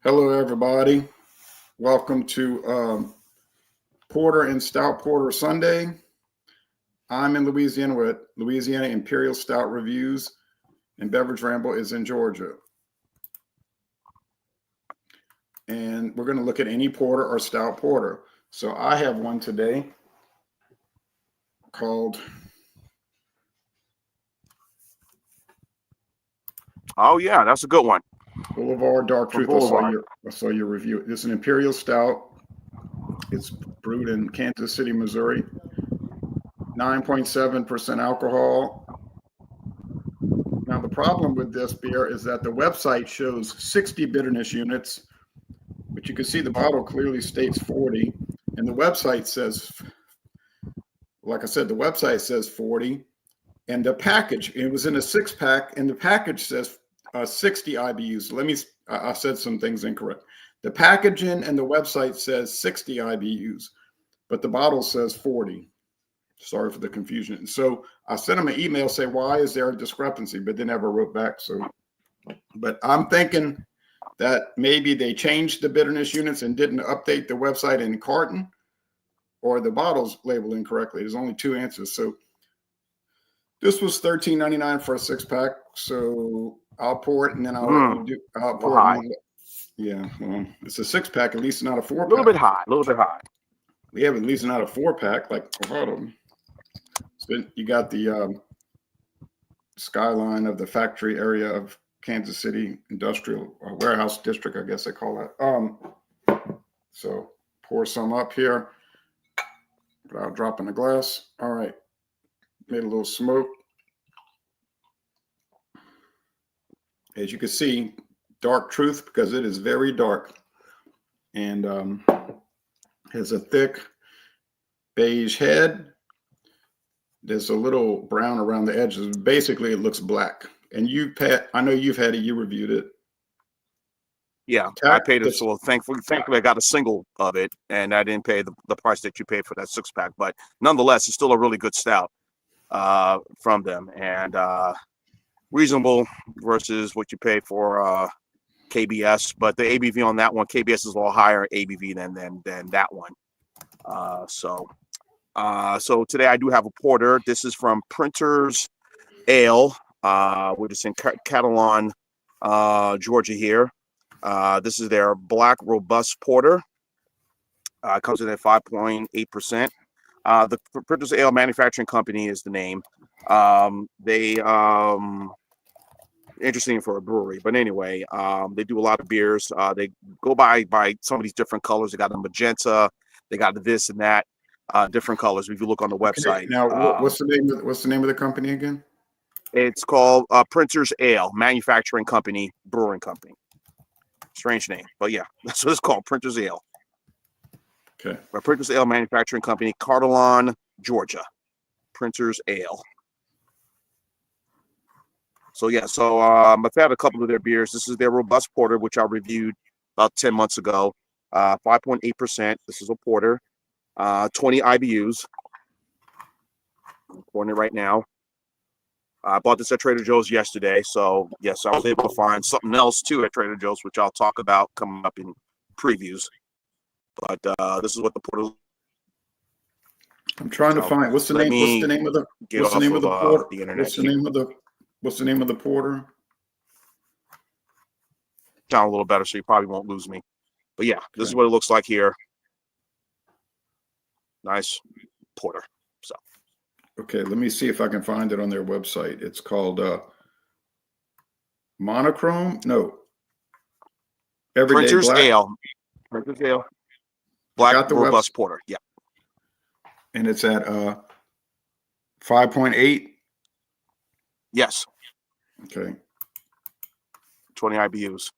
Hello, everybody. Welcome to Porter and Stout Porter Sunday. I'm in Louisiana with Louisiana Imperial Stout Reviews, and Beverage Ramble is in Georgia. And we're going to look at any porter or stout porter. So I have one today called... Oh, yeah, that's a good one. Boulevard Dark Truth. Boulevard. I saw your review. It's an Imperial Stout. It's brewed in Kansas City, Missouri. 9.7% alcohol. Now, the problem with this beer is that the website shows 60 bitterness units, but you can see the bottle clearly states 40. And the website says, like I said, the website says 40. And the package, it was in a 6-pack, and the package says 60 IBUs. I said some things incorrect. The packaging and the website says 60 IBUs, but the bottle says 40. Sorry for the confusion. So I sent them an email saying, why is there a discrepancy? But they never wrote back. But I'm thinking that maybe they changed the bitterness units and didn't update the website in carton, or the bottle's labeled incorrectly. There's only two answers. So this was $13.99 for a 6-pack. So I'll pour it and then I'll pour it. Yeah, well, it's a 6-pack, at least not a 4-pack. A little bit high. We have at least not a 4-pack like a lot of them. So you got the skyline of the factory area of Kansas City Industrial Warehouse District, I guess they call that. So pour some up here without dropping the glass. All right, made a little smoke. As you can see, dark truth because it is very dark and has a thick beige head. There's a little brown around the edges. Basically, it looks black. And I know you've had it. You reviewed it. Yeah, I paid it. So thankfully, I got a single of it, and I didn't pay the price that you paid for that 6-pack. But nonetheless, it's still a really good stout from them, and reasonable versus what you pay for KBS. But the ABV on that one, KBS is a little higher ABV than that one. So today I do have a porter. This is from Printer's Ale, which is in Catalan, Georgia here. This is their black robust porter. Comes in at 5.8%. The Printer's Ale Manufacturing Company is the name. They interesting for a brewery, but anyway, they do a lot of beers. They go by some of these different colors. They got the magenta, they got this and that. Different colors. If you look on the website. Okay. Now, what's the name of the company again? It's called Printer's Ale Manufacturing Company, Brewing Company. Strange name, but yeah, that's what it's called, Printer's Ale. Okay. Printer's Ale Manufacturing Company, Catalan, Georgia. Printer's Ale. So yeah, I've had a couple of their beers. This is their robust porter, which I reviewed about 10 months ago. 5.8%. This is a porter. 20 IBUs. I'm pouring it right now. I bought this at Trader Joe's yesterday, so yes, I was able to find something else too at Trader Joe's, which I'll talk about coming up in previews. But this is what the porter. I'm trying to find what's the name of the porter? What's the name of the porter? Sound a little better, so you probably won't lose me. But yeah, this is what it looks like here. Nice porter. So okay, let me see if I can find it on their website. It's called Monochrome. No, Everyday Printer's Black. Ale. Printer's Ale. Black robust porter. Yeah, and it's at 5.8. Yes. Okay. 20 IBUs.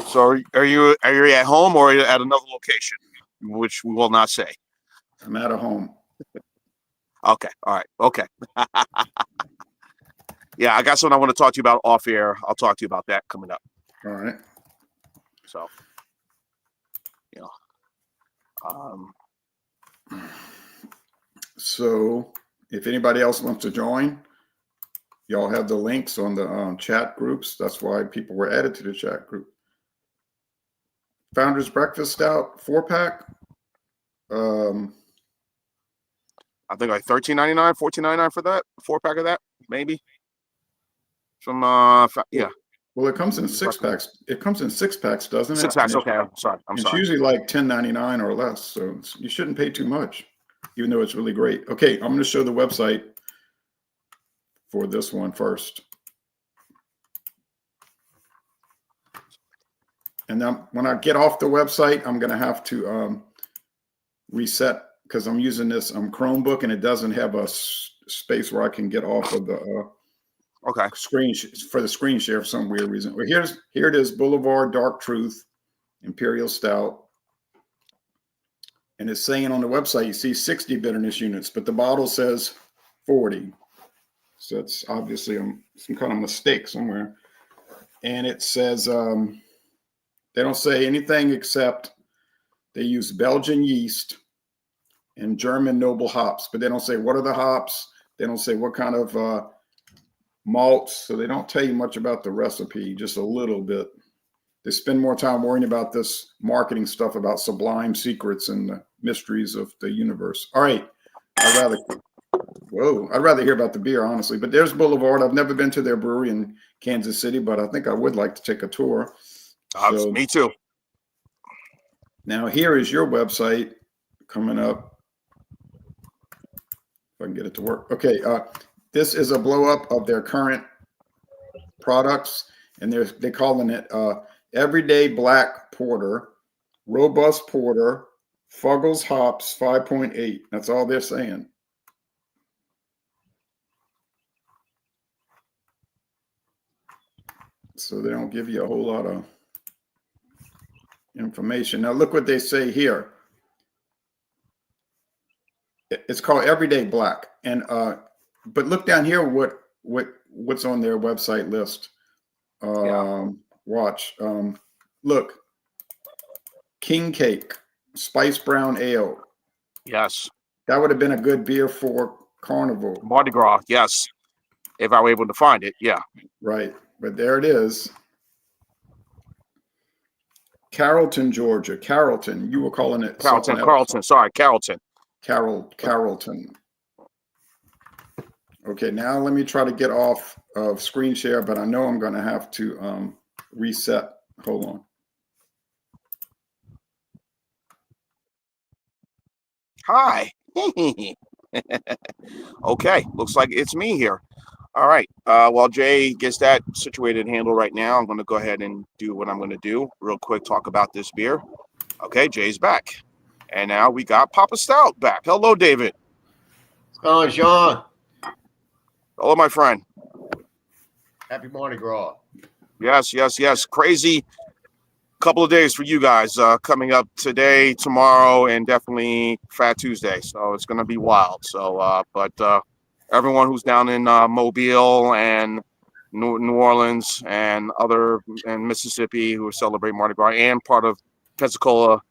So are you at home or are you at another location, which we will not say? I'm at home. Okay. All right. Okay. Yeah, I got something I want to talk to you about off air. I'll talk to you about that coming up. All right. So, So if anybody else wants to join, y'all have the links on the chat groups. That's why people were added to the chat group. Founder's Breakfast Stout 4-pack. I think like $13.99, $14.99 for that 4-pack of that, maybe. From yeah. Well, it comes in 6-packs. It comes in 6-packs, doesn't it? 6-packs. Okay, I'm sorry. It's usually like $10.99 or less, so you shouldn't pay too much, even though it's really great. Okay, I'm going to show the website for this one first. And then when I get off the website, I'm going to have to reset because I'm using this Chromebook and it doesn't have a space where I can get off of the screen for the screen share for some weird reason. Well, here it is: Boulevard Dark Truth Imperial Stout, and it's saying on the website you see 60 bitterness units, but the bottle says 40. So it's obviously some kind of mistake somewhere. And it says they don't say anything except they use Belgian yeast and German noble hops, but they don't say what are the hops. They don't say what kind of malts. So they don't tell you much about the recipe, just a little bit. They spend more time worrying about this marketing stuff about sublime secrets and the mysteries of the universe. All right. I'd rather hear about the beer, honestly. But there's Boulevard. I've never been to their brewery in Kansas City, but I think I would like to take a tour. So, me too. Now here is your website coming up. If I can get it to work. Okay. This is a blow up of their current products, and they're calling it Everyday Black Porter, Robust Porter, Fuggles Hops 5.8. That's all they're saying. So they don't give you a whole lot of information. Now look what they say here. It's called Everyday Black, and but look down here what's on their website list. Watch. Look, King Cake, Spice Brown Ale. Yes. That would have been a good beer for Carnival. Mardi Gras, yes. If I were able to find it, yeah. Right. But there it is. Carrollton, Georgia. Carrollton. You were calling it something else. Carrollton. Sorry, Carrollton. Carrollton. Okay, now let me try to get off of screen share, but I know I'm going to have to reset. Hold on. Hi. Okay, looks like it's me here. All right. While Jay gets that situated and handled right now, I'm going to go ahead and do what I'm going to do real quick, talk about this beer. Okay, Jay's back. And now we got Papa Stout back. Hello, David. What's going on, Sean? Hello, my friend. Happy Mardi Gras. Yes. Crazy couple of days for you guys coming up today, tomorrow, and definitely Fat Tuesday. So it's going to be wild. So, but everyone who's down in Mobile and New Orleans and Mississippi who celebrate Mardi Gras and part of Pensacola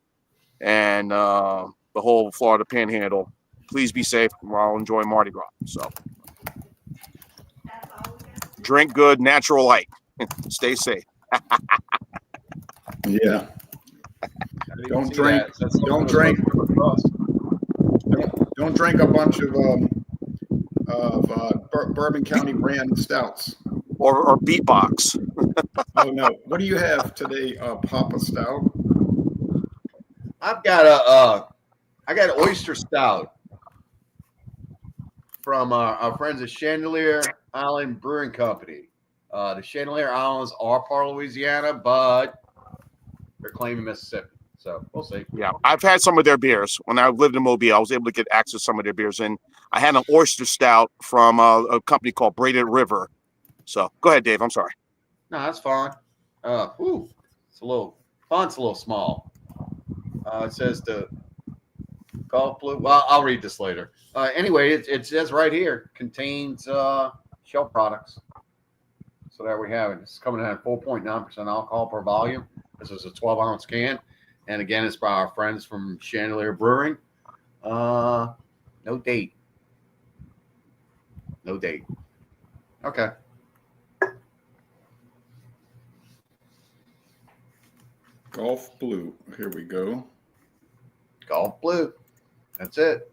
and the whole Florida Panhandle, please be safe while enjoying Mardi Gras. So drink good, natural light. Stay safe. Yeah. Don't drink a bunch of Bourbon County brand stouts. Or beatbox. Oh no! What do you have today, Papa Stout? I've got I got an oyster stout from our friends at Chandelier Island Brewing Company. The Chandelier Islands are part of Louisiana, but they're claiming Mississippi. So we'll see. Yeah, I've had some of their beers. When I lived in Mobile, I was able to get access to some of their beers. And I had an oyster stout from a company called Braided River. So go ahead, Dave. I'm sorry. No, that's fine. It's a little font's a little small. It says the golf blue. Well, I'll read this later. Anyway, it says right here contains shell products. So there we have it. It's coming in at 4.9% alcohol per volume. This is a 12-ounce can. And again, it's by our friends from Chandelier Brewing. No date. No date. Okay. Golf Blue. Here we go. Golf Blue. That's it.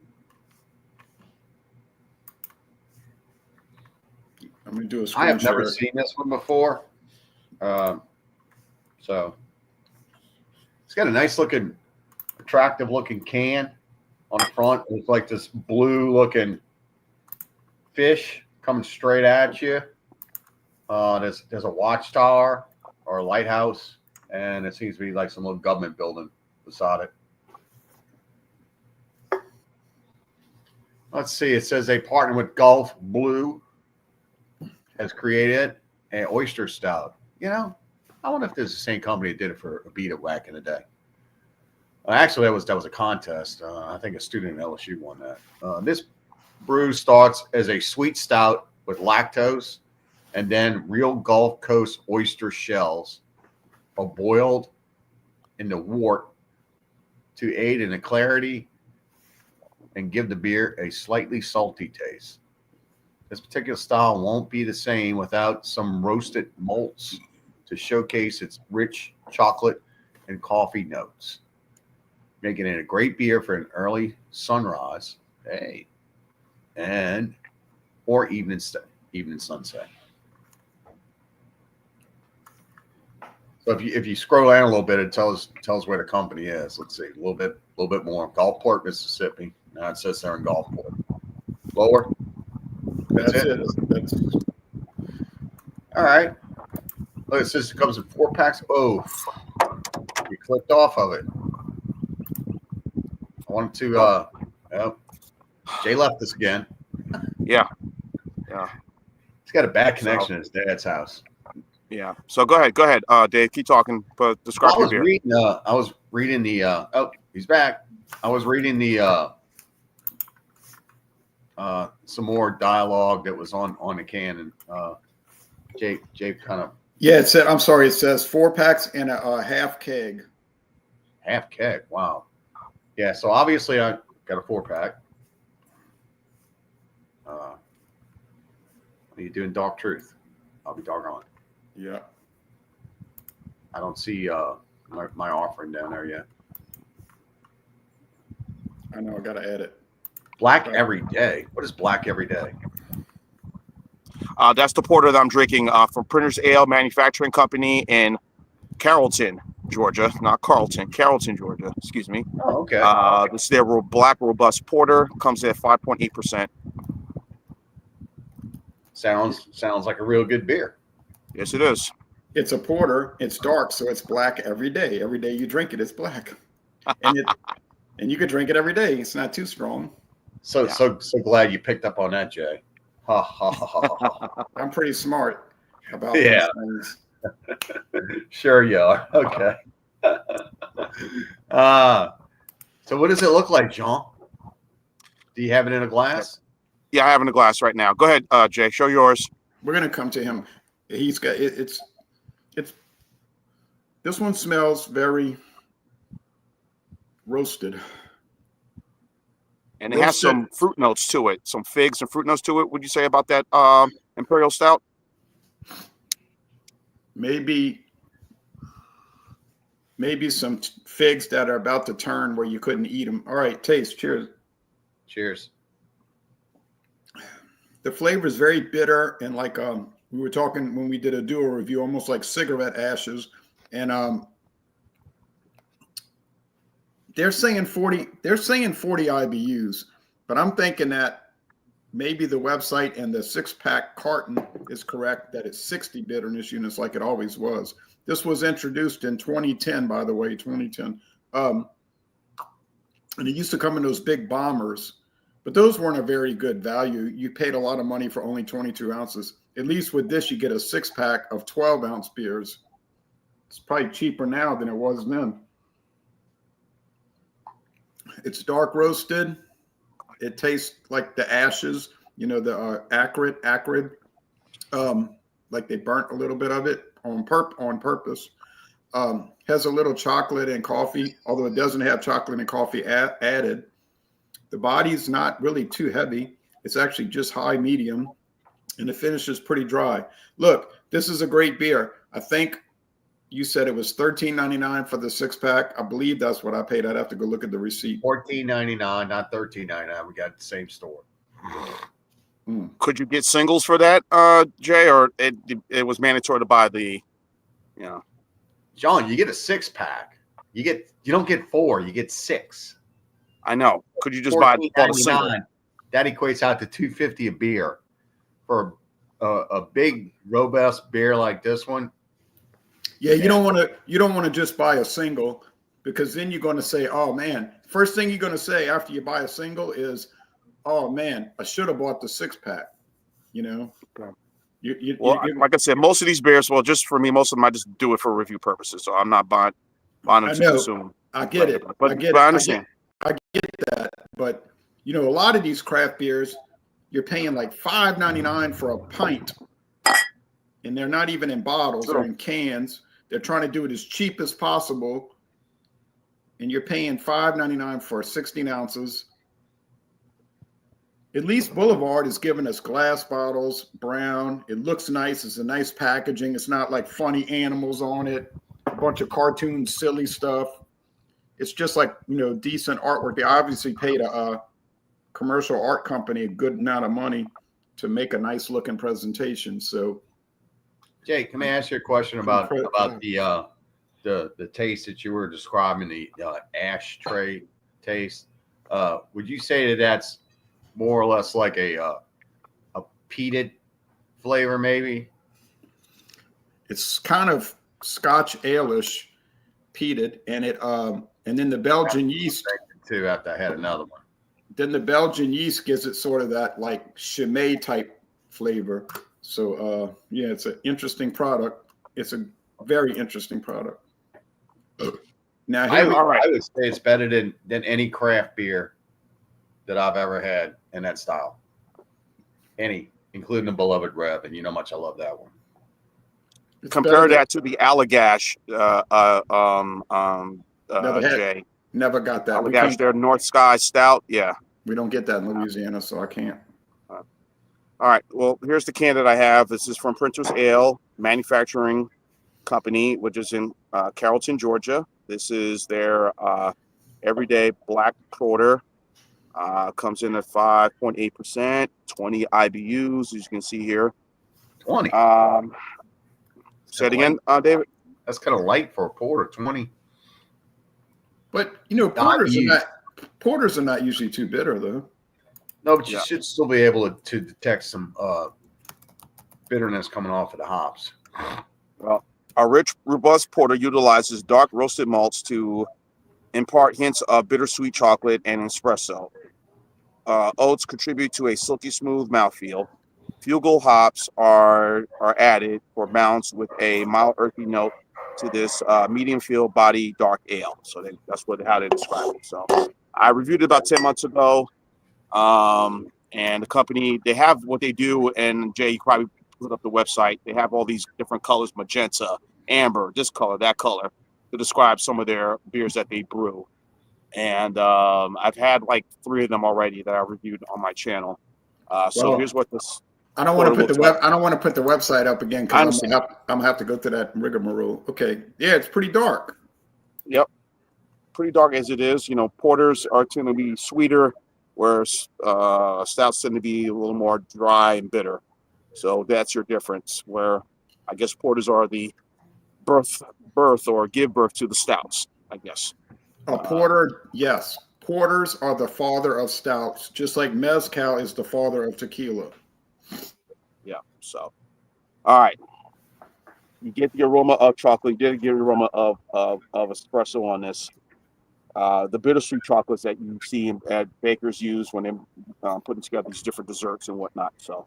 I'm going to do a I screen have never share. seen this one before. So it's got a nice looking, attractive looking can on the front. It's like this blue looking fish coming straight at you. There's a watchtower or a lighthouse, and it seems to be like some little government building beside it. Let's see. It says they partner with Golf Blue, has created an oyster stout. You know, I wonder if there's the same company that did it for Abita back in the day. Actually, that was a contest. I think a student at LSU won that. This brew starts as a sweet stout with lactose, and then real Gulf Coast oyster shells are boiled in the wort to aid in the clarity and give the beer a slightly salty taste. This particular style won't be the same without some roasted malts to showcase its rich chocolate and coffee notes, making it a great beer for an early sunrise, or evening sunset. So if you scroll down a little bit, it tells where the company is. Let's see, a little bit more. Gulfport, Mississippi. Now it says they're in Gulfport. Lower. That's it. That's All right. Look, it says it comes in 4 packs. Oh, you clicked off of it. I wanted to. Jay left us again. Yeah. He's got a bad connection at his dad's house. Yeah. So go ahead, Dave. Keep talking. But describe your beer. I was reading the. Oh, he's back. I was reading the. Some more dialogue that was on the can, and Jay kind of. Yeah, it said. I'm sorry. It says 4 packs and a half keg. Half keg. Wow. Yeah. So obviously I got a 4-pack. What are you doing, Dark Truth? I'll be doggone. Yeah. I don't see my offering down there yet. I know. I got to add it. Black Every Day. What is Black Every Day? That's the porter that I'm drinking from Printers Ale Manufacturing Company in Carrollton, Georgia. Not Carlton, Carrollton, Georgia. Excuse me. Oh, okay. This is their black robust porter. Comes in at 5.8%. Sounds like a real good beer. Yes, it is. It's a porter. It's dark, so it's black every day. Every day you drink it, it's black, and you could drink it every day. It's not too strong. So glad you picked up on that, Jay. Ha ha ha ha. I'm pretty smart about Yeah. those things. Sure you are. Okay. So what does it look like, Jean? Do you have it in a glass? Yeah, I have it in a glass right now. Go ahead, Jay. Show yours. We're gonna come to him. He's got it. It's this one smells very roasted. And it has some fruit notes to it, some figs and fruit notes to it. Would you say about that Imperial Stout? Maybe some figs that are about to turn where you couldn't eat them. All right, taste. Cheers. Cheers. The flavor is very bitter and like we were talking when we did a duo review, almost like cigarette ashes. And they're saying 40 IBUs, but I'm thinking that maybe the website and the 6-pack carton is correct, that it's 60 bitterness units like it always was. This was introduced in 2010, by the way, 2010. And it used to come in those big bombers, but those weren't a very good value. You paid a lot of money for only 22 ounces. At least with this, you get a 6-pack of 12-ounce beers. It's probably cheaper now than it was then. It's dark roasted. It tastes like the ashes, the acrid, like they burnt a little bit of it on purpose. Has a little chocolate and coffee, although it doesn't have chocolate and coffee added. The body's not really too heavy. It's actually just high medium, and the finish is pretty dry. Look, this is a great beer. I think you said it was $13.99 for the 6-pack. I believe that's what I paid. I'd have to go look at the receipt. $14.99, not $13.99. We got the same store. Could you get singles for that, Jay, or it was mandatory to buy the, John, you get a 6-pack. You don't get 4, you get 6. I know. Could you just buy a single? That equates out to $2.50 a beer for a big robust beer like this one. Yeah, you don't want to just buy a single, because then you're going to say, oh man, first thing you're going to say after you buy a single is, oh man, I should have bought the 6-pack. Okay. Like I said, most of these beers, well, just for me, most of them I just do it for review purposes. So I'm not buying them to consume. I get it. But I understand. I get that. But a lot of these craft beers, you're paying like $5.99 for a pint, and they're not even in bottles; they're in cans. They're trying to do it as cheap as possible, and you're paying $5.99 for 16 ounces. At least Boulevard is giving us glass bottles, brown. It looks nice. It's a nice packaging. It's not like funny animals on it, a bunch of cartoon, silly stuff. It's just like, decent artwork. They obviously paid a commercial art company a good amount of money to make a nice looking presentation. So, Jake, can I ask you a question about the taste that you were describing, the ashtray taste? Would you say that's more or less like a peated flavor, maybe? It's kind of Scotch ale-ish, peated, and then the Belgian yeast too. After I had another one, then the Belgian yeast gives it sort of that like Chimay type flavor. So yeah, it's an interesting product. It's a very interesting product. Now I would say it's better than any craft beer that I've ever had in that style. Any, including the Beloved Rev, and you know how much I love that one. Compare that to the Allagash, Jay. Never got that. Allagash, their North Sky Stout. Yeah. We don't get that in Louisiana, so I can't. All right. Well, here's the can that I have. This is from Printer's Ale Manufacturing Company, which is in Carrollton, Georgia. This is their everyday black porter. Comes in at 5.8%, 20 IBUs, as you can see here. 20. Say it again, David. That's kind of light for a porter. 20. But porters are not usually too bitter, though. No, but you should still be able to detect some bitterness coming off of the hops. Well, our rich, robust porter utilizes dark roasted malts to impart hints of bittersweet chocolate and espresso. Oats contribute to a silky smooth mouthfeel. Fugal hops are added for balance with a mild earthy note to this medium feel body dark ale. So that's how they describe it. So I reviewed it about 10 months ago. And the company, they have what they do, and Jay, you probably put up the website. They have all these different colors, magenta, amber, this color, that color, to describe some of their beers that they brew. And I've had like 3 of them already that I reviewed on my channel. So here's what this. I don't want to put the website up again because I'm gonna have to go through that rigmarole. Okay, yeah, it's pretty dark. Yep, pretty dark as it is. Porters tend to be sweeter, whereas stouts tend to be a little more dry and bitter. So that's your difference. Where I guess porters are the birth or give birth to the stouts, I guess. A porter, yes. Porters are the father of stouts, just like mezcal is the father of tequila. Yeah. So, all right. You get the aroma of chocolate. You get the aroma of espresso on this. The bittersweet chocolates that you see at bakers use when they're putting together these different desserts and whatnot. So,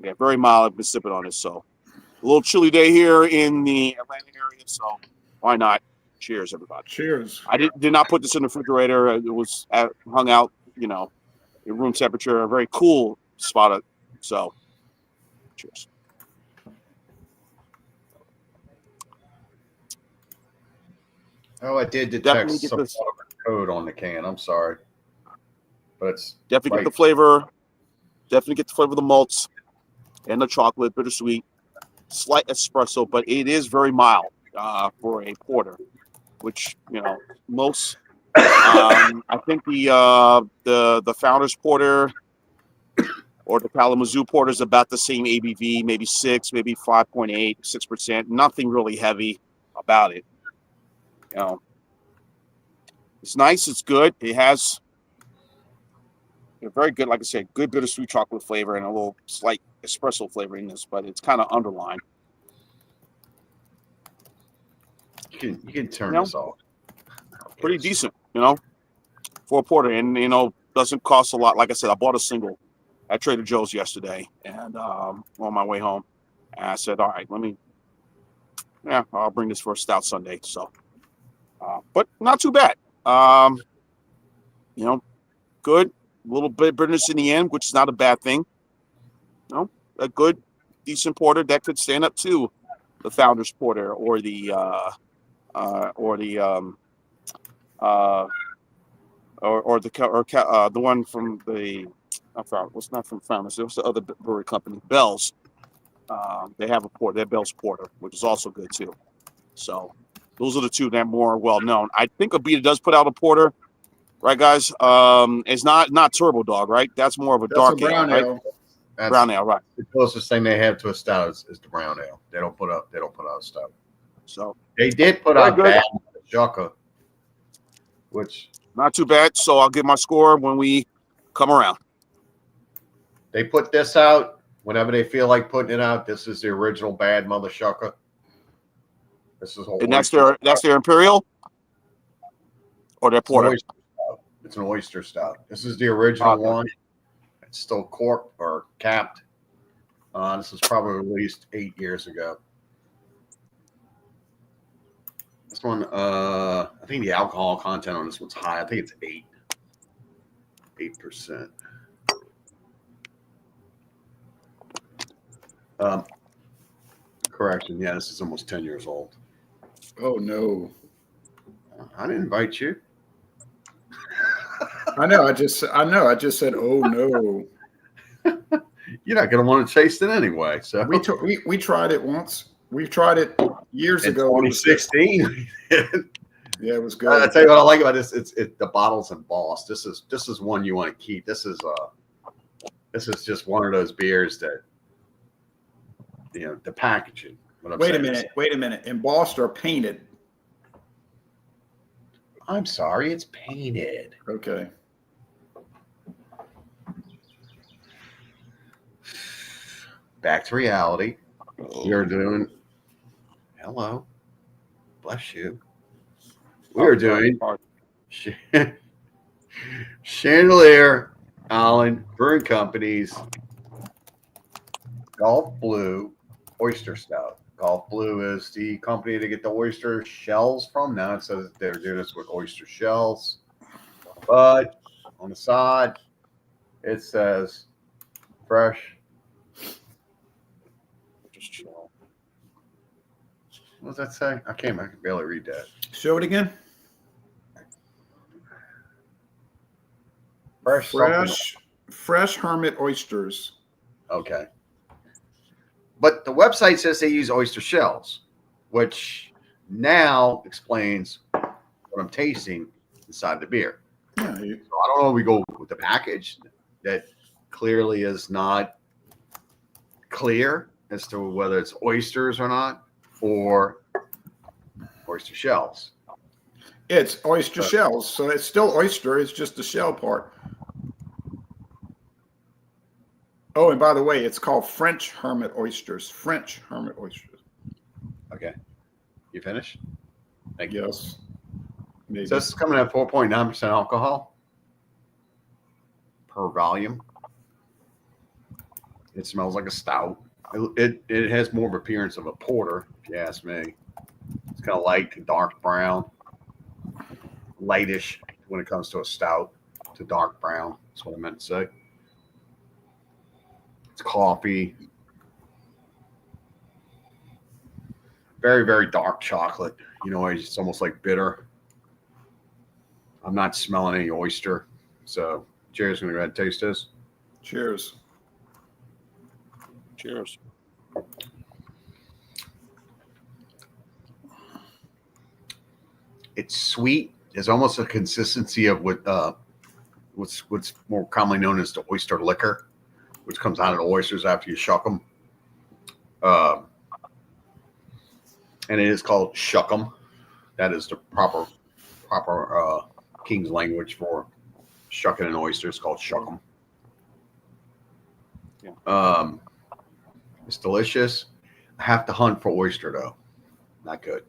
yeah, very mild. I've been sipping on this. So, a little chilly day here in the Atlanta area. So, why not? Cheers, everybody. Cheers. I did not put this in the refrigerator. It was hung out, in room temperature, a very cool spot. So, cheers. Oh, I did detect some sort of code on the can. I'm sorry, but it's definitely get the flavor. Definitely get the flavor of the malts and the chocolate, bittersweet. slight espresso, but it is very mild for a porter, which most. I think the Founders Porter or the Kalamazoo Porter is about the same ABV, maybe 6, maybe 5.8, 6%. Nothing really heavy about it. It's nice. It's good. It has a very good, like I said, good bittersweet chocolate flavor and a little slight espresso flavor in this, but it's kind of underlined. You can turn this off. Pretty decent, for a porter, and doesn't cost a lot. Like I said, I bought a single at Trader Joe's yesterday, and on my way home, and I said, "All right, I'll bring this for a stout Sunday." So, but not too bad. Good. A little bit of bitterness in the end, which is not a bad thing. A good, decent porter that could stand up to the Founders Porter or the one from the what's not from Founders. It was the other brewery company, Bell's. They have a porter. They're Bell's Porter, which is also good too. So those are the two that are more well known. I think Abita does put out a porter, right, guys? It's not Turbo Dog, right? That's more of a dark ale, right? Brown ale, right? The closest thing they have to a stout is the brown ale. They don't put out a stout. So they did put out Bad Shaka, which not too bad. So I'll give my score when we come around. They put this out whenever they feel like putting it out. This is the original Bad Mother Shucker. This is and that's their Imperial or their porter. It's an oyster stout. This is the original one. It's still corked or capped. This was probably released 8 years ago. This one, I think the alcohol content on this one's high. I think it's 8%. Correction. Yeah, this is almost 10 years old. Oh no! I didn't invite you. I know. I just said, "Oh no!" You're not going to want to taste it anyway. So we tried it once. We tried it years ago. 2016. Yeah, it was good. I tell you what I like about this. It's the bottle's embossed. This is one you want to keep. This is just one of those beers that the packaging. Wait a minute. Embossed or painted? I'm sorry, it's painted. Okay. Back to reality. You're doing. Hello. Bless you. We're doing Chandelier Island Brewing Company's Gulf Blue Oyster Stout. Gulf Blue is the company to get the oyster shells from. Now it says they're doing this with oyster shells. But on the side, it says fresh. What does that say? I can barely read that. Show it again. Fresh Hermit oysters. Okay. But the website says they use oyster shells, which now explains what I'm tasting inside the beer. Yeah, so I don't know if we go with the package that clearly is not clear as to whether it's oysters or not, or oyster shells. It's oyster shells, so it's still oyster. It's just the shell part. Oh, and by the way, it's called French Hermit oysters. French Hermit oysters. Okay. You finished? Thank you. Yes. Maybe. So this is coming at 4.9% alcohol per volume. It smells like a stout. It has more of an appearance of a porter, if you ask me. It's kind of light to dark brown. Lightish when it comes to a stout to dark brown. That's what I meant to say. It's coffee. Very, very dark chocolate. It's almost like bitter. I'm not smelling any oyster. So, cheers. Going to go ahead and taste this. Cheers. Cheers. It's sweet. It's almost a consistency of what's more commonly known as the oyster liquor, which comes out of the oysters after you shuck them. And it is called shuck 'em. That is the proper King's language for shucking an oyster. It's called shuck 'em. Yeah. It's delicious. I have to hunt for oyster though. Not good.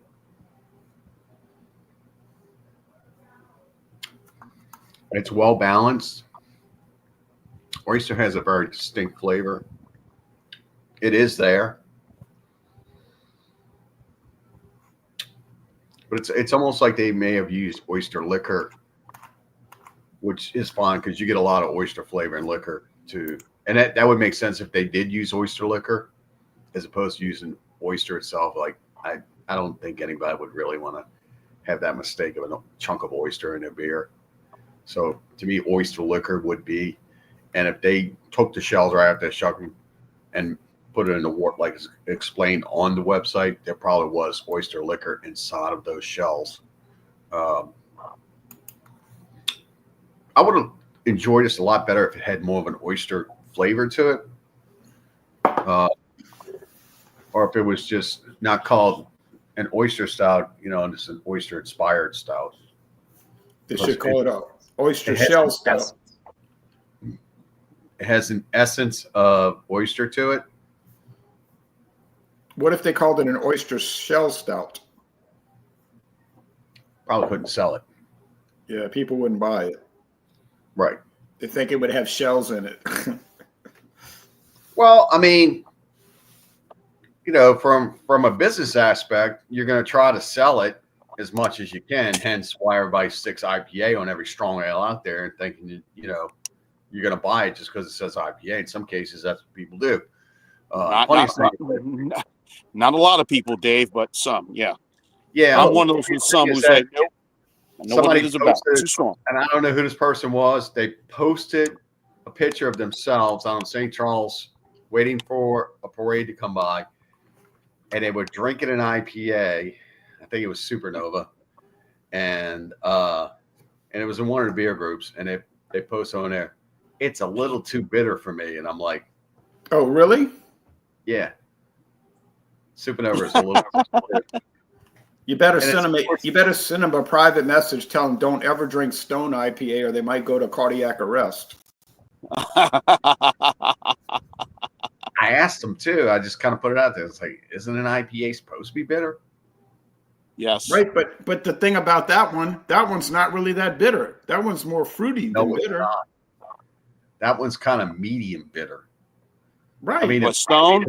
It's well balanced. Oyster has a very distinct flavor. It is there, but it's almost like they may have used oyster liquor, which is fine because you get a lot of oyster flavor in liquor too. And that would make sense if they did use oyster liquor as opposed to using oyster itself. Like I don't think anybody would really want to have that mistake of a chunk of oyster in their beer. So to me, oyster liquor would be, and if they took the shells right after shucking and put it in the wort like it's explained on the website, there probably was oyster liquor inside of those shells. I would have enjoyed this a lot better if it had more of an oyster flavor to it, or if it was just not called an oyster stout, and it's an oyster inspired stout. They should call it a oyster shell stout. It has an essence of oyster to it. What if they called it an oyster shell stout? Probably couldn't sell it. Yeah, people wouldn't buy it. Right. They think it would have shells in it. Well, I mean, from a business aspect, you're going to try to sell it as much as you can. Hence why everybody sticks IPA on every strong ale out there and thinking, you're going to buy it just because it says IPA. In some cases, that's what people do. Not a lot of people, Dave, but some, yeah. Yeah. I'm one of those with some who's like, nope. I know what it is about. Too strong. And I don't know who this person was. They posted a picture of themselves on St. Charles waiting for a parade to come by. And they were drinking an IPA. I think it was Supernova. And it was in one of the beer groups. And they posted on there, it's a little too bitter for me. And I'm like, oh, really? Yeah. Supernova is a little bitter. You better send them a private message telling them don't ever drink Stone IPA or they might go to cardiac arrest. I asked them too. I just kind of put it out there. It's like, isn't an IPA supposed to be bitter? Yes. Right, but the thing about that one's not really that bitter. That one's more fruity than bitter. Not. That one's kind of medium bitter. Right. I mean, what, Stone?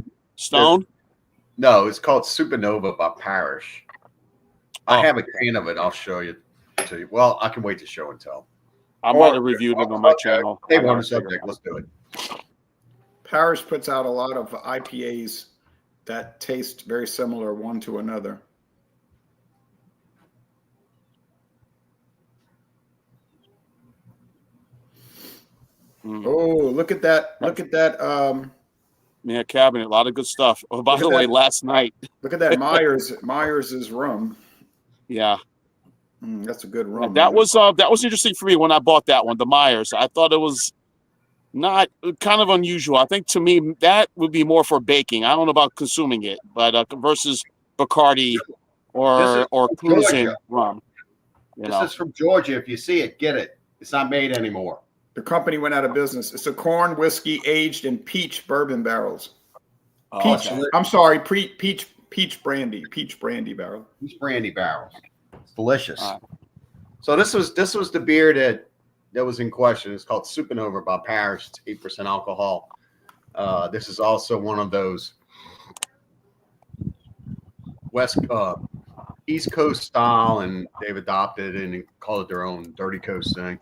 No, it's called Supernova by Parrish. I have a can of it. I'll show you to you. Well, I can wait to show and tell. I might have reviewed it on my channel. Hey, on the subject. Let's do it. Parrish puts out a lot of IPAs that taste very similar one to another. Oh, look at that. Look at that. Yeah, cabinet. A lot of good stuff. Oh, by the way, last night. Look at that Myers' rum. Yeah. That's a good rum. That was interesting for me when I bought that one, the Myers. I thought it was not kind of unusual. I think to me that would be more for baking. I don't know about consuming it, but versus Bacardi or cruising rum. This is from Georgia. If you see it, get it. It's not made anymore. The company went out of business. It's a corn whiskey aged in peach bourbon barrels. I'm sorry, peach brandy barrel. Peach brandy barrels. It's delicious. So this was the beer that was in question. It's called Supernova by Parrish. It's 8% alcohol. This is also one of those East Coast style, and they've adopted it and called it their own Dirty Coast thing.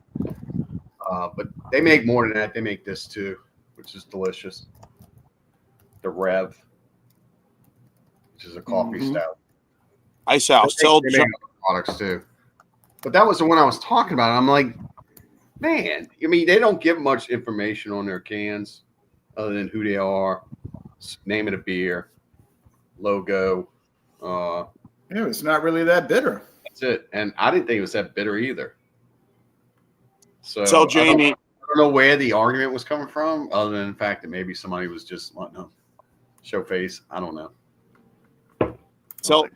But they make more than that. They make this too, which is delicious. The Rev, which is a coffee stout. Ice House. They make other products too. But that was the one I was talking about. I'm like, man, I mean, they don't give much information on their cans other than who they are, name of the beer, logo. Yeah, it's not really that bitter. That's it. And I didn't think it was that bitter either. So Tell Jamie. I don't know where the argument was coming from, other than the fact that maybe somebody was just letting them show face. I don't know.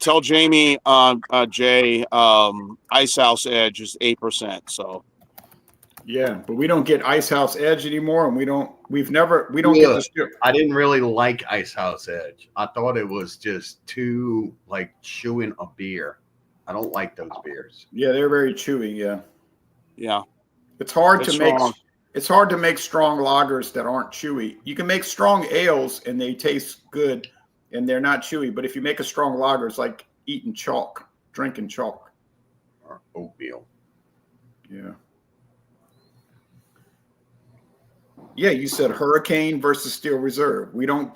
Tell Jamie, Jay, Ice House Edge is 8%. So Yeah, but we don't get Ice House Edge anymore, and we don't get the strip. I didn't really like Ice House Edge. I thought it was just too like chewing a beer. I don't like those beers. Yeah, they're very chewy. yeah, it's hard It's to make. strong. It's hard to make strong lagers that aren't chewy. You can make strong ales and they taste good, and they're not chewy. But if you make a strong lager, it's like eating chalk, drinking chalk. Or oatmeal. Yeah. Yeah, you said Hurricane versus Steel Reserve. We do.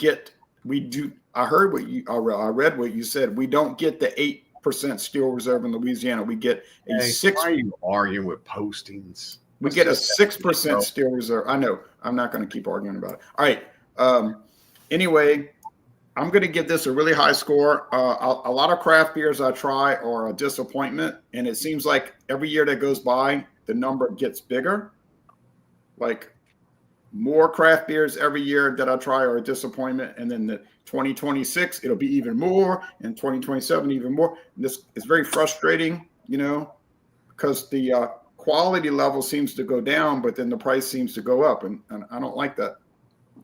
I read what you said. We don't get the 8% Steel Reserve in Louisiana. We get a Hey, 6. why are you arguing with postings? We get a 6% Steel Reserve. I know. I'm not going to keep arguing about it. All right. Anyway, I'm going to give this a really high score. A lot of craft beers I try are a disappointment, and it seems like every year that goes by, the number gets bigger. Like more craft beers every year that I try are a disappointment, and then the 2026 it'll be even more, and 2027 even more. And this is very frustrating, because the quality level seems to go down, but then the price seems to go up, and I don't like that.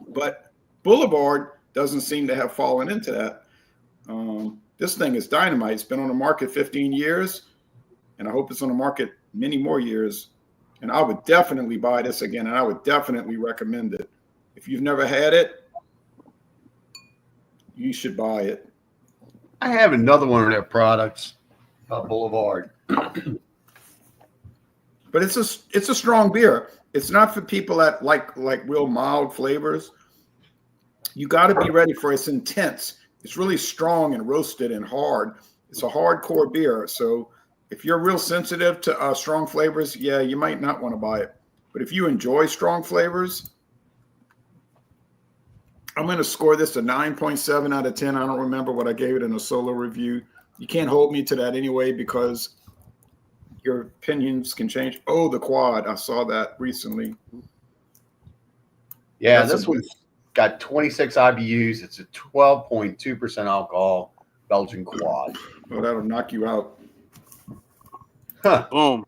But Boulevard doesn't seem to have fallen into that. This thing is dynamite. It's been on the market 15 years, and I hope it's on the market many more years. And I would definitely buy this again, and I would definitely recommend it. If you've never had it, you should buy it. I have another one of their products, Boulevard. But it's a strong beer. It's not for people that like real mild flavors. You got to be ready for it. It's intense. It's really strong and roasted and hard. It's a hardcore beer. So if you're real sensitive to strong flavors, yeah, you might not want to buy it. But if you enjoy strong flavors, I'm going to score this a 9.7 out of 10. I don't remember what I gave it in a solo review. You can't hold me to that anyway because your opinions can change. Oh, the quad. I saw that recently. Yeah, this one's got 26 IBUs. It's a 12.2% alcohol Belgian quad. Oh, that'll knock you out. Huh. Boom.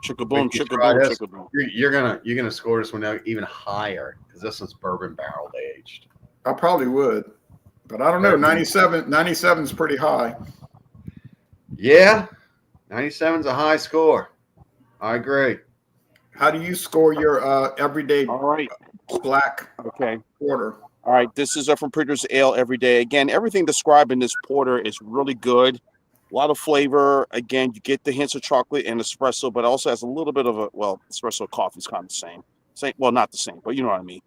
Chicka boom, Wait, chicka try boom, this. chicka boom. You're gonna score this one out even higher because this one's bourbon barrel aged. I probably would, but I don't know. 97 is pretty high. Yeah, 97's a high score. I agree. How do you score your everyday All right. black Okay. porter? All right. This is from Preacher's Ale every day. Again, everything described in this porter is really good. A lot of flavor. Again, you get the hints of chocolate and espresso, but it also has a little bit of espresso coffee is kind of the same. Well, not the same, but you know what I mean.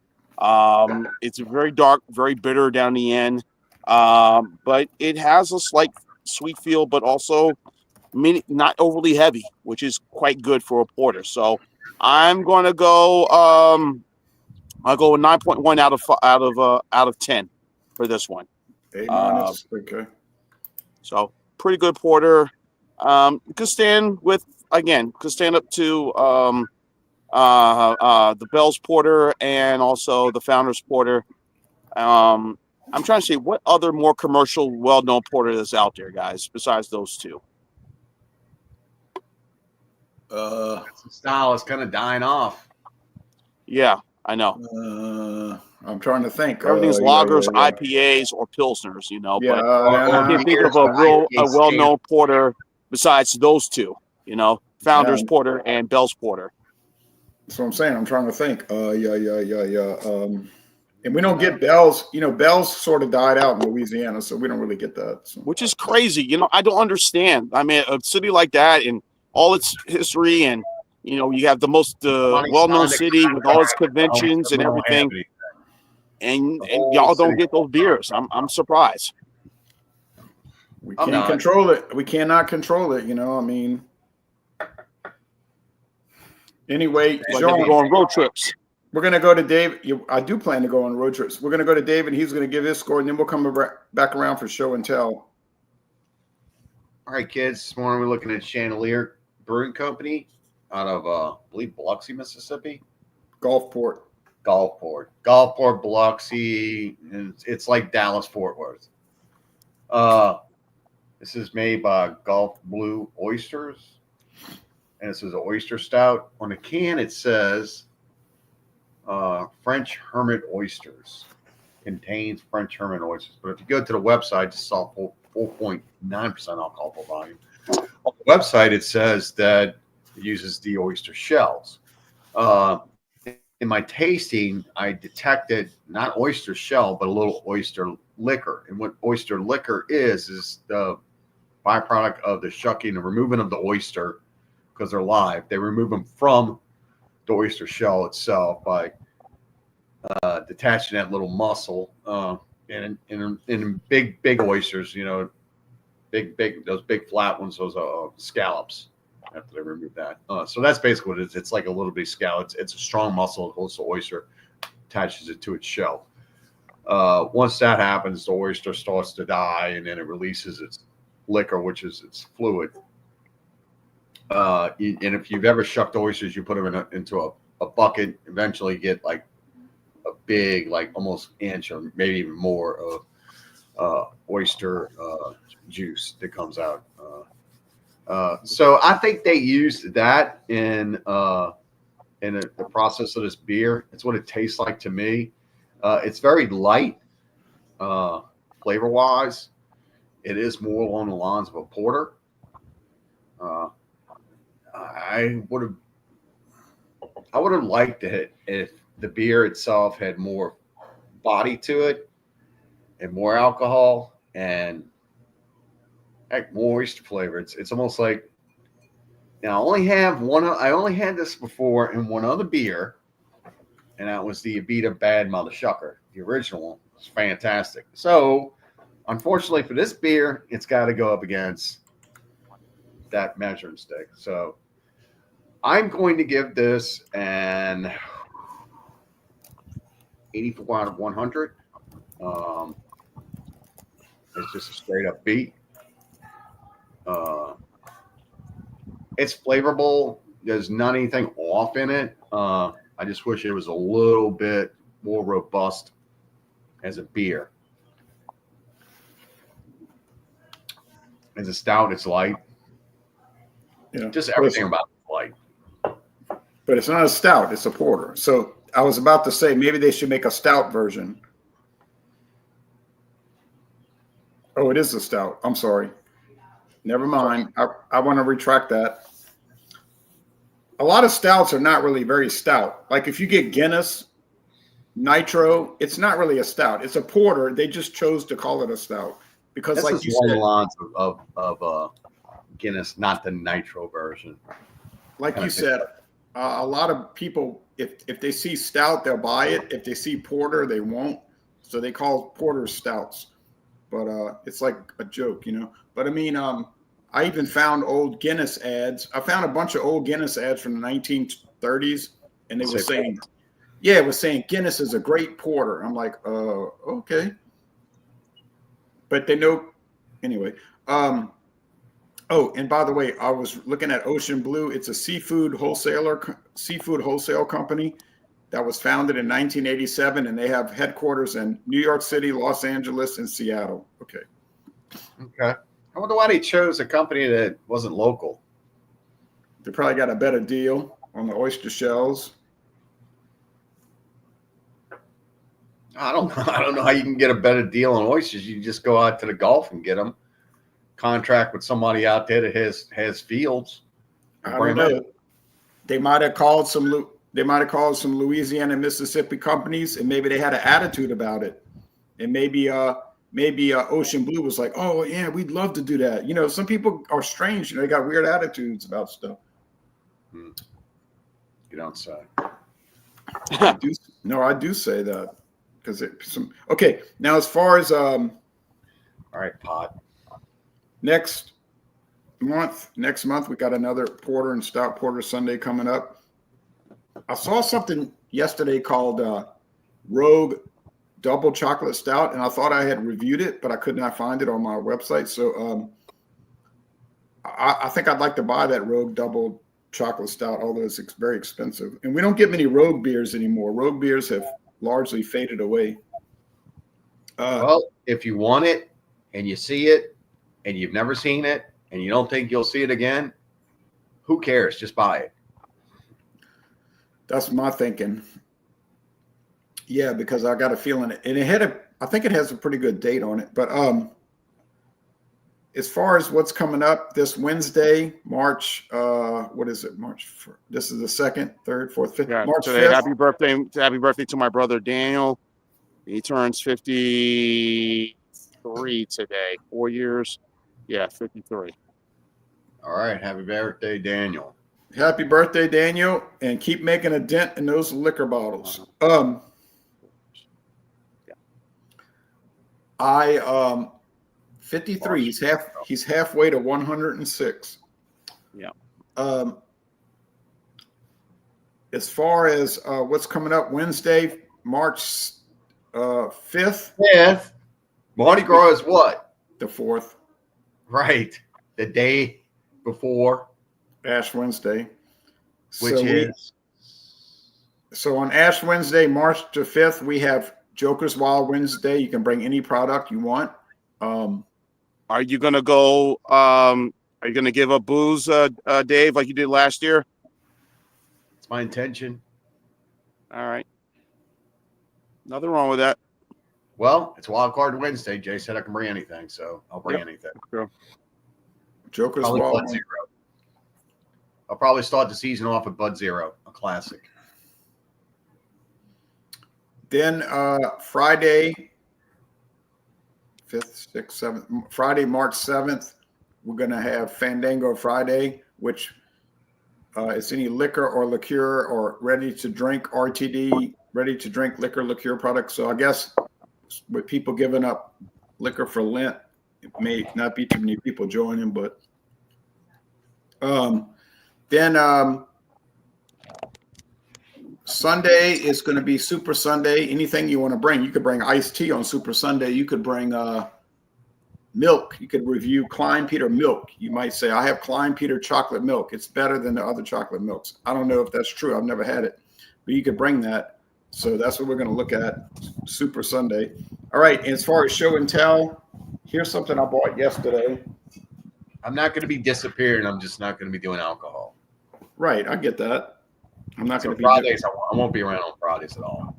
It's very dark, very bitter down the end, but it has a slight sweet feel, but also not overly heavy, which is quite good for a porter. So I'm going to go. I'll go with 9.1 out of 10 for this one. A minus. Okay. So pretty good porter. Could stand up to the Bell's Porter and also the Founders Porter. I'm trying to see what other more commercial, well-known porter is out there, guys, besides those two. Style is kind of dying off. Yeah, I know. I'm trying to think. Everything's lagers, IPAs, or pilsners, Yeah, But I can't think of a well-known porter besides those two, Founders Porter and Bell's Porter. That's what I'm saying. I'm trying to think. And we don't get Bell's. Bell's sort of died out in Louisiana, so we don't really get that. So. Which is crazy. I don't understand. I mean, a city like that and all its history and, you have the most well-known city with all its conventions and everything. And y'all don't get those beers. I'm surprised. We can't control it. We cannot control it. I mean. Anyway, Sean, go on road trips. We're going to go to Dave. I do plan to go on road trips. We're going to go to David. He's going to give his score, and then we'll come back around for show and tell. All right, kids. This morning we're looking at Chandelier Brewing Company out of, I believe, Biloxi, Mississippi. Gulfport. Gulfport, Biloxi. And it's like Dallas, Fort Worth. This is made by Gulf Blue Oysters, and this is an oyster stout. On the can, it says French Hermit Oysters. Contains French Hermit oysters. But if you go to the website, just saw 4.9% alcohol per volume. On the website, it says that it uses the oyster shells. In my tasting, I detected not oyster shell, but a little oyster liquor. And what oyster liquor is the byproduct of the shucking and removing of the oyster, because they're live. They remove them from the oyster shell itself by detaching that little muscle. And in big oysters, you know, big those big flat ones, those scallops. After they remove that, so that's basically what it is. It's like a little bit of scallop. It's a strong muscle that holds the oyster, attaches it to its shell. Once that happens, the oyster starts to die, and then it releases its liquor, which is its fluid. And if you've ever shucked oysters, you put them into a bucket. Eventually, you get like a big, like almost inch or maybe even more of oyster juice that comes out. So I think they used that in the process of this beer. It's what it tastes like to me. It's very light flavor wise. It is more along the lines of a porter. I would have liked it if the beer itself had more body to it and more alcohol and more oyster flavor. It's almost like, now I only had this before in one other beer, and that was the Abita Bad Mother Shucker. The original one was fantastic. So unfortunately for this beer, it's got to go up against that measuring stick. So I'm going to give this an 84 out of 100. It's just a straight up beat. It's flavorful. There's not anything off in it. I just wish it was a little bit more robust as a beer. As a stout, it's light. Yeah, Just everything about it's light. but it's not a stout; it's a porter. So I was about to say maybe they should make a stout version. Oh, it is a stout. I'm sorry. Never mind. I want to retract that. A lot of stouts are not really very stout. Like if you get Guinness, Nitro, it's not really a stout. It's a porter. They just chose to call it a stout because, This like is you along said, the lines of Guinness, not the Nitro version. like you said, a lot of people, if they see stout, they'll buy it. If they see porter, they won't. So they call porters stouts. But it's like a joke, you know. But I mean, I even found old Guinness ads. I found a bunch of old Guinness ads from the 1930s, and they were saying, yeah, it was saying Guinness is a great porter. I'm like, okay. But they know, anyway. Oh, and by the way, I was looking at Ocean Blue. It's a seafood wholesale company that was founded in 1987, and they have headquarters in New York City, Los Angeles, and Seattle. Okay. I wonder why they chose a company that wasn't local. They probably got a better deal on the oyster shells. I don't know. I don't know how you can get a better deal on oysters. You just go out to the Gulf and get them. Contract with somebody out there that has fields. I don't know. They might have called some. They might have called some Louisiana, Mississippi companies, and maybe they had an attitude about it. And maybe Ocean Blue was like, "Oh yeah, we'd love to do that." You know, some people are strange. You know, they got weird attitudes about stuff. You don't say. I do say that because okay. Now, as far as all right, pot. next month we got another porter and stout porter Sunday coming up. I saw something yesterday called Rogue Double Chocolate Stout, and I thought I had reviewed it, but I could not find it on my website. So I think I'd like to buy that Rogue Double Chocolate Stout, although it's very expensive. And we don't get many Rogue beers anymore. Rogue beers have largely faded away. Well, if you want it and you see it and you've never seen it and you don't think you'll see it again, who cares? Just buy it. That's my thinking. Yeah, because I got a feeling it, and I think it has a pretty good date on it. But as far as what's coming up this Wednesday, March, what is it? This is the 2nd, 3rd, 4th, 5th. Yeah, March today, 5th. happy birthday to my brother Daniel. He turns 53 today. 4 years. Yeah, 53. All right. Happy birthday, Daniel. Happy birthday, Daniel, and keep making a dent in those liquor bottles. I 53. He's halfway to 106. Yeah. As far as what's coming up Wednesday, March 5th. Yeah. Mardi Gras is what? The 4th. Right. The day before. Ash Wednesday. So on Ash Wednesday, March the 5th, we have Joker's Wild Wednesday. You can bring any product you want. Are you gonna go? Are you gonna give up booze, Dave, like you did last year? It's my intention. All right. Nothing wrong with that. Well, it's Wild Card Wednesday. Jay said I can bring anything, so I'll bring anything. Sure. Joker's Probably Wild. Bud Zero. I'll probably start the season off with Bud Zero, a classic. Then Friday, 5th, 6th, 7th, Friday, March 7th, we're going to have Fandango Friday, which is any liquor or liqueur or ready-to-drink RTD, ready-to-drink liquor products. So I guess with people giving up liquor for Lent, it may not be too many people joining, but then Sunday is going to be Super Sunday. Anything you want to bring. You could bring iced tea on Super Sunday. You could bring milk. You could review Klein Peter milk. You might say, I have Klein Peter chocolate milk. It's better than the other chocolate milks. I don't know if that's true. I've never had it. But you could bring that. So that's what we're going to look at Super Sunday. All right. And as far as show and tell, here's something I bought yesterday. I'm not going to be disappearing. I'm just not going to be doing alcohol. Right. I get that. I'm not going to be Fridays. I won't be around on Fridays at all.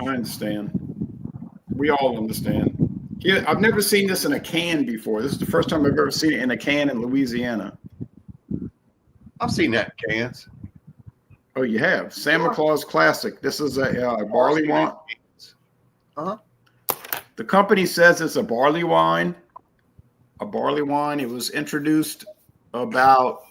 I understand. We all understand. Yeah, I've never seen this in a can before. This is the first time I've ever seen it in a can in Louisiana. I've seen that in cans. Oh, you have? Santa Claus Classic. This is a barley wine. Uh-huh. The company says it's a barley wine. A barley wine. It was introduced about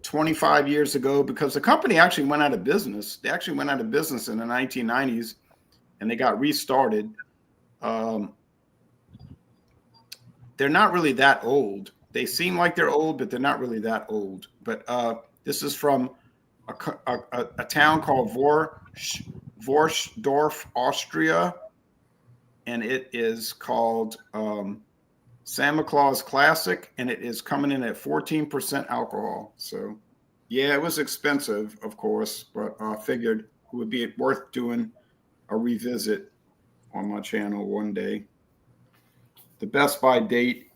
25 years ago because the company actually went out of business. They actually went out of business in the 1990s and they got restarted. They're not really that old. They seem like they're old, but they're not really that old. But this is from a town called Vorsdorf, Austria. And it is called Santa Claus Classic, and it is coming in at 14% alcohol. So, yeah, it was expensive, of course, but I figured it would be worth doing a revisit on my channel one day. The Best By date.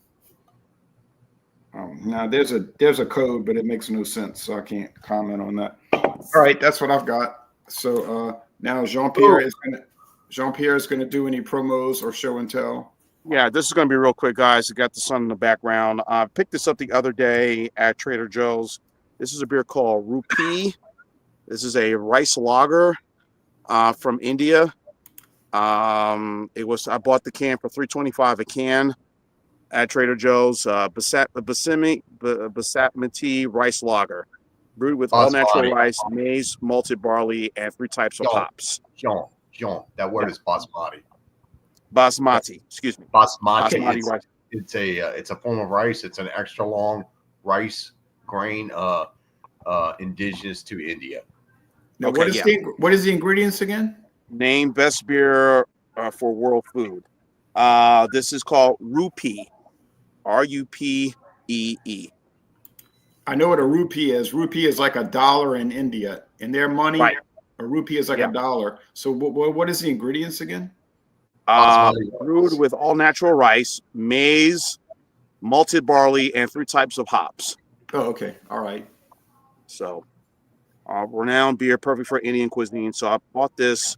Now there's a code, but it makes no sense, so I can't comment on that. All right, that's what I've got. So now Jean-Pierre is gonna do any promos or show and tell. Yeah, this is going to be real quick, guys. I got the sun in the background. I picked this up the other day at Trader Joe's. This is a beer called Rupee. This is a rice lager from India. I bought the can for $3.25 a can at Trader Joe's. Basmati rice lager, brewed with all natural rice, maize, malted barley, and 3 types of hops. Jean, that word is basmati. Basmati, excuse me. Basmati rice. It's a form of rice. It's an extra long rice grain indigenous to India. Now, what is the ingredients again? Name best beer for world food. This is called Rupee. RUPEE. I know what a rupee is. Rupee is like $1 in India. In their money, Right. a rupee is like Yep. $1. So what is the ingredients again? Brewed with all natural rice, maize, malted barley, and 3 types of hops. Oh, okay. All right. So, renowned beer, perfect for Indian cuisine. So I bought this,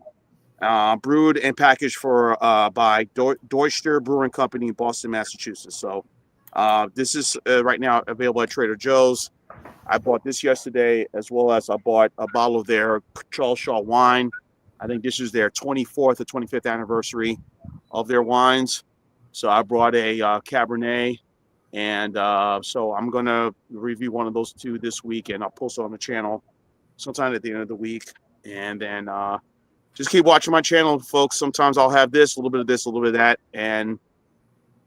brewed and packaged for by Deutscher Brewing Company in Boston, Massachusetts. So, this is right now available at Trader Joe's. I bought this yesterday, as well as I bought a bottle of their Charles Shaw wine. I think this is their 24th or 25th anniversary of their wines. So I brought a Cabernet, and so I'm going to review one of those 2 this week, and I'll post it on the channel sometime at the end of the week. And then just keep watching my channel, folks. Sometimes I'll have this, a little bit of this, a little bit of that. And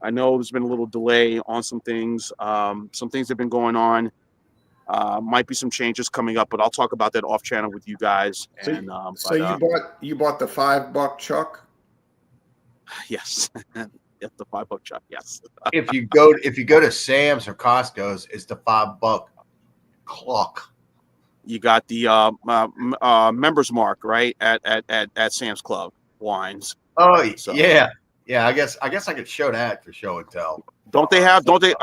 I know there's been a little delay on some things. Some things have been going on. Might be some changes coming up, but I'll talk about that off channel with you guys. So, And so you bought the $5 chuck? Yes, yep, the $5 chuck. Yes. If you go to Sam's or Costco's, it's the $5 clock. You got the members mark, right, at Sam's Club wines. Oh, So- yeah. I guess I could show that for show and tell. Don't they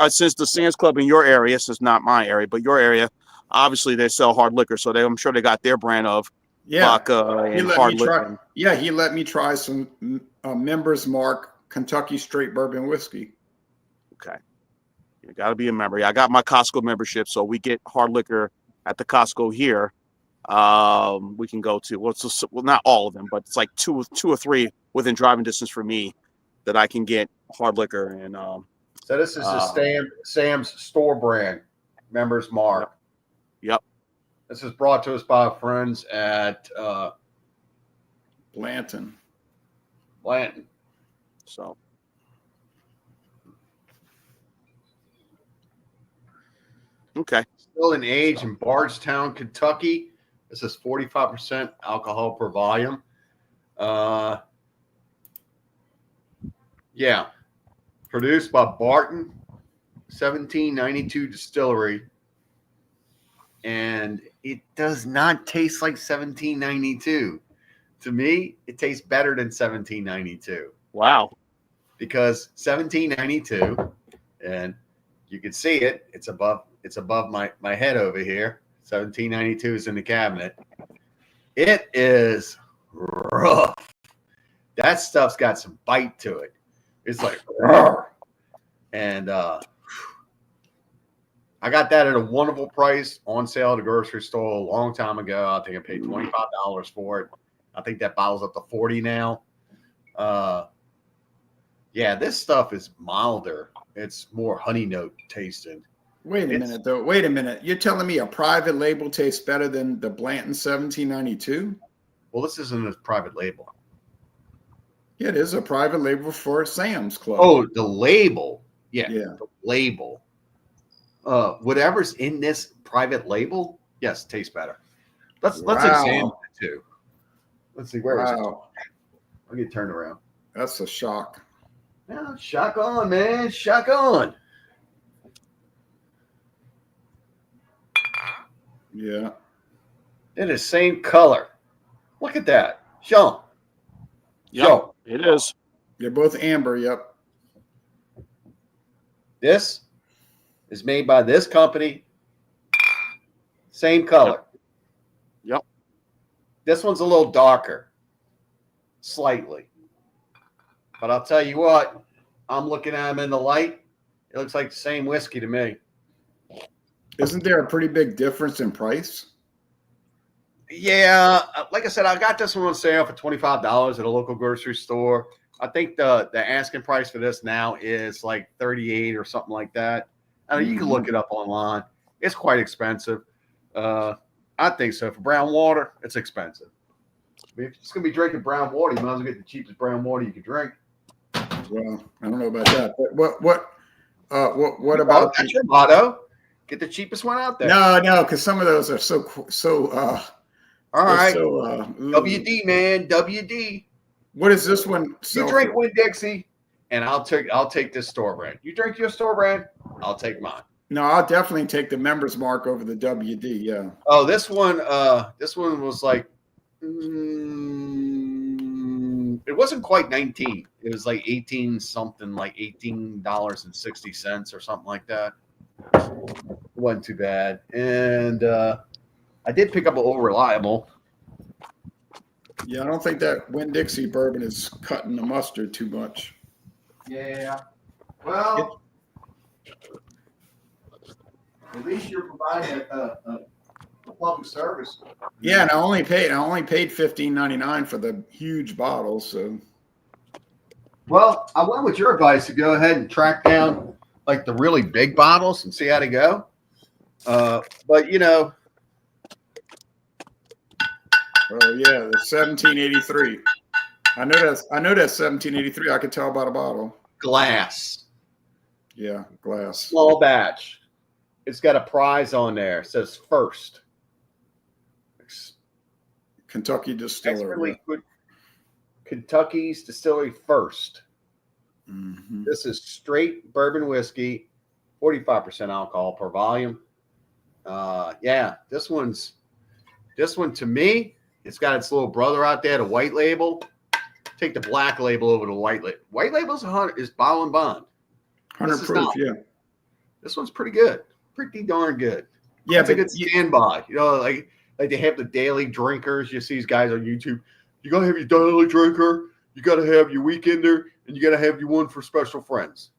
since the Sam's Club in your area, since not my area, but your area, obviously they sell hard liquor, so I'm sure they got their brand of vodka and hard liquor. Yeah, he let me try some Members Mark Kentucky Straight Bourbon Whiskey. Okay. You got to be a member. Yeah, I got my Costco membership, so we get hard liquor at the Costco here. We can go to, well, not all of them, but it's like two or 3 within driving distance for me that I can get hard liquor. And so this is the Sam's store brand, Members Mark. Yep. This is brought to us by our friends at Blanton. So. Okay. Still in age in Bardstown, Kentucky. This is 45% alcohol per volume. Yeah. Produced by Barton, 1792 Distillery. And it does not taste like 1792. To me, it tastes better than 1792. Wow. Because 1792, and you can see it, it's above my head over here. 1792 is in the cabinet. It is rough. That stuff's got some bite to it. It's like, roar. And I got that at a wonderful price on sale at a grocery store a long time ago. I think I paid $25 for it. I think that bottle's up to 40 now. Yeah, this stuff is milder. It's more honey note tasting. Wait a minute, though. Wait a minute. You're telling me a private label tastes better than the Blanton 1792? Well, this isn't a private label. Yeah, it is a private label for Sam's Club. Oh, the label. Yeah. Yeah. The label. Whatever's in this private label, yes, tastes better. Let's examine it too. Let's see, where is it? I'll get turned around. That's a shock. Yeah, shock on, man. Shock on. Yeah. It is same color. Look at that. Show. Yep, it is. They're both amber, yep. This is made by this company. Same color. Yep. This one's a little darker. Slightly. But I'll tell you what, I'm looking at them in the light. It looks like the same whiskey to me. Isn't there a pretty big difference in price? Yeah, like I said, I got this one on sale for $25 at a local grocery store. I think the asking price for this now is like $38 or something like that. You can look it up online. It's quite expensive. I think so. For brown water, it's expensive. If you're just gonna be drinking brown water, you might as well get the cheapest brown water you can drink. Well, I don't know about that. But what about that's your motto? Get the cheapest one out there. No, because some of those are so all right. So, WD, man. WD. What is this one? You drink one, Dixie. and I'll take this store brand. You drink your store brand, I'll take mine. No, I'll definitely take the Members Mark over the WD. Yeah. Oh, this one was like, it wasn't quite 19. It was like 18 something, like $18.60 or something like that. It wasn't too bad, and I did pick up an Old Reliable. Yeah, I don't think that Winn-Dixie bourbon is cutting the mustard too much. Yeah. Well, at least you're providing a public service. Yeah, and I only paid $15.99 for the huge bottle. So, Well, I went with your advice to go ahead and track down like the really big bottles and see how they go. But you know, oh yeah, the 1783. I know that's 1783. I could tell by the bottle. glass, Yeah, glass. small batch. It's got a prize on there. It says first. Kentucky Distillery. Expertly good Kentucky's Distillery First. Mm-hmm. This is straight bourbon whiskey, 45% alcohol per volume. Yeah, this one to me, it's got its little brother out there, the white label. Take the black label over the white label. White label's 100 is bottle and bond. 100 proof, not. yeah. This one's pretty good, pretty darn good. Yeah, It's a but good standby. You know, like they have the daily drinkers. You see these guys on YouTube. You gotta have your daily drinker. You gotta have your weekender, and you gotta have your one for special friends.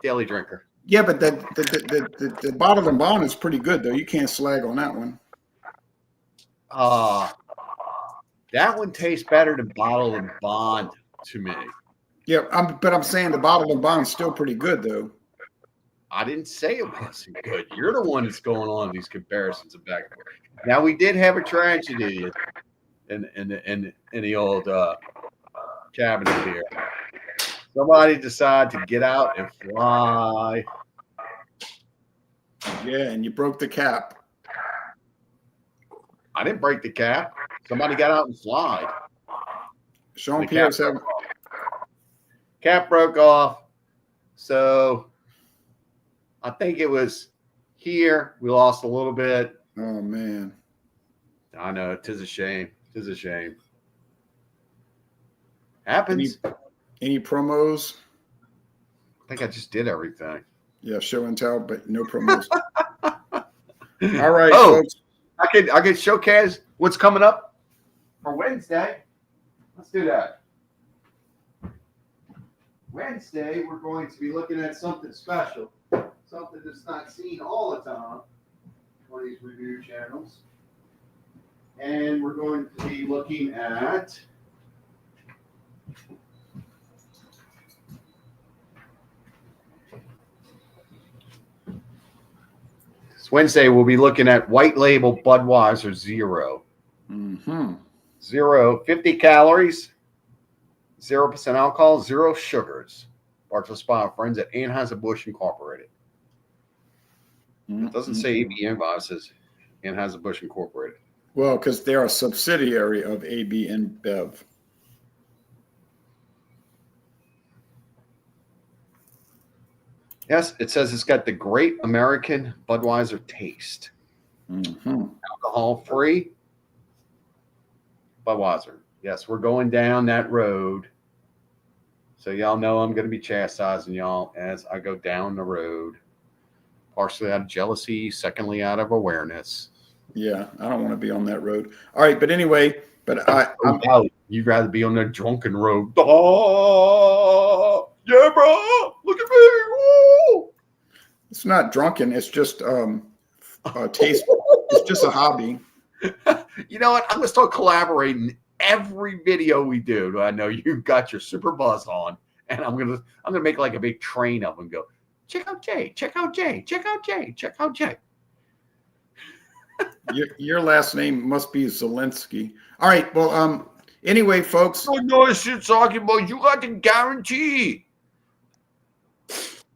Daily drinker. yeah, but the bottle and bond is pretty good though. You can't slag on that one. That one tastes better than bottle and bond to me. Yeah, but I'm saying the bottle and bond is still pretty good though. I didn't say it wasn't good. You're the one that's going on these comparisons of back and forth. Now we did have a tragedy in the old cabinet here. Somebody decided to get out and fly. Yeah, and you broke the cap. I didn't break the cap. Somebody got out and flied. Sean The Pierre's cap having. Cap broke off. So I think it was here. We lost a little bit. Oh man. I know. 'Tis a shame. 'Tis a shame. Happens. Any promos? I think I just did everything. Yeah, show and tell, but no promos. All right, Oh, folks. I could showcase what's coming up for Wednesday. Let's do that. Wednesday, we're going to be looking at something special, something that's not seen all the time on these review channels. And we're going to be looking at Wednesday, we'll be looking at white label Budweiser Zero. Mm-hmm. Zero, 50 calories, 0% alcohol, 0 sugars. Brought to us by our friends at Anheuser-Busch Incorporated. It doesn't say AB InBev, it says Anheuser-Busch Incorporated. Well, because they're a subsidiary of AB InBev. Yes, it says it's got the great American Budweiser taste. Mm-hmm. Alcohol-free Budweiser. Yes, we're going down that road. So y'all know I'm going to be chastising y'all as I go down the road. Partially out of jealousy, secondly out of awareness. Yeah, I don't want to be on that road. All right, but anyway, You'd rather be on the drunken road. Oh, yeah, bro. Look at me. Woo. it's not drunken. It's just taste. It's just a hobby. You know what? I'm gonna start collaborating every video we do. I know you've got your super buzz on, and I'm gonna make like a big train of them and go, check out Jay, check out Jay, check out Jay, check out Jay. Your last name must be Zelensky. All right. Well, anyway, folks. I know shit talking about. You got the guarantee.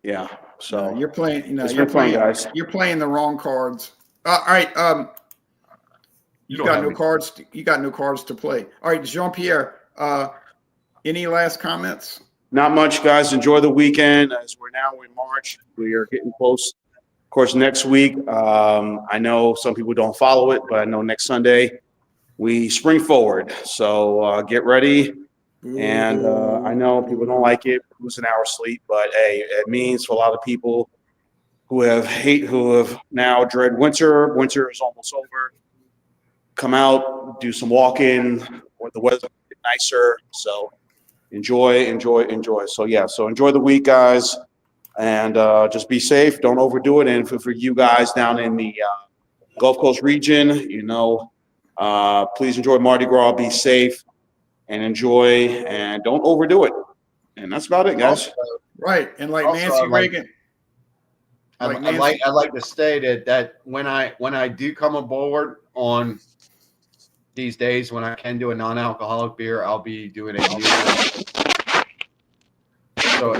Yeah. So You're playing. You know, it's you're been fun, playing. guys. You're playing the wrong cards. All right. You don't got have no any. cards. You got no cards to play. All right, Jean Pierre. Any last comments? Not much, guys. Enjoy the weekend as we're now in March. We are getting close. Of course, next week, I know some people don't follow it, but I know next Sunday we spring forward. So get ready. And I know people don't like it, lose an hour's sleep, but hey, it means for a lot of people who have now dread winter. Winter is almost over. Come out, do some walking, or the weather's nicer. So enjoy. So yeah, so enjoy the week, guys, and just be safe. Don't overdo it. And for you guys down in the Gulf Coast region, please enjoy Mardi Gras. Be safe and enjoy, and don't overdo it. And that's about it, guys. Right. And like Also, Nancy Reagan. I'd like to state that when I do come aboard on these days when I can do a non-alcoholic beer, I'll be doing a beer. So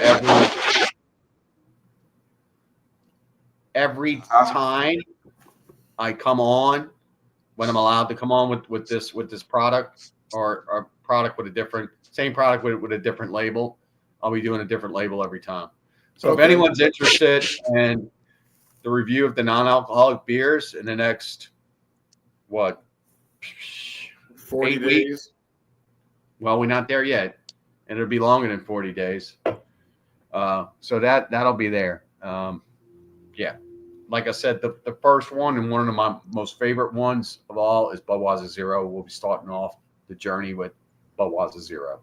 every time I come on, when I'm allowed to come on with this product or a product with same product with a different label, I'll be doing a different label every time. So if anyone's interested in the review of the non-alcoholic beers in the next 40 8 days. weeks? Well, we're not there yet, and it'll be longer than 40 days. So that'll be there. Yeah, like I said, the first one and one of my most favorite ones of all is Budweiser Zero. We'll be starting off the journey with Budweiser Zero.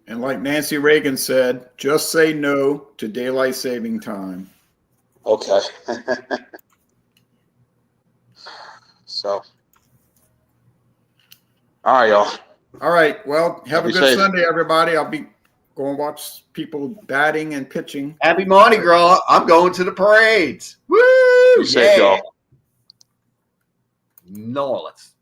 And like Nancy Reagan said, just say no to daylight saving time. Okay. So, all right, y'all. All right. Well, have a Be good safe. Sunday, everybody. I'll be going to watch people batting and pitching. Happy Mardi Gras. I'm going to the parades. Woo! Be safe, y'all. No, let's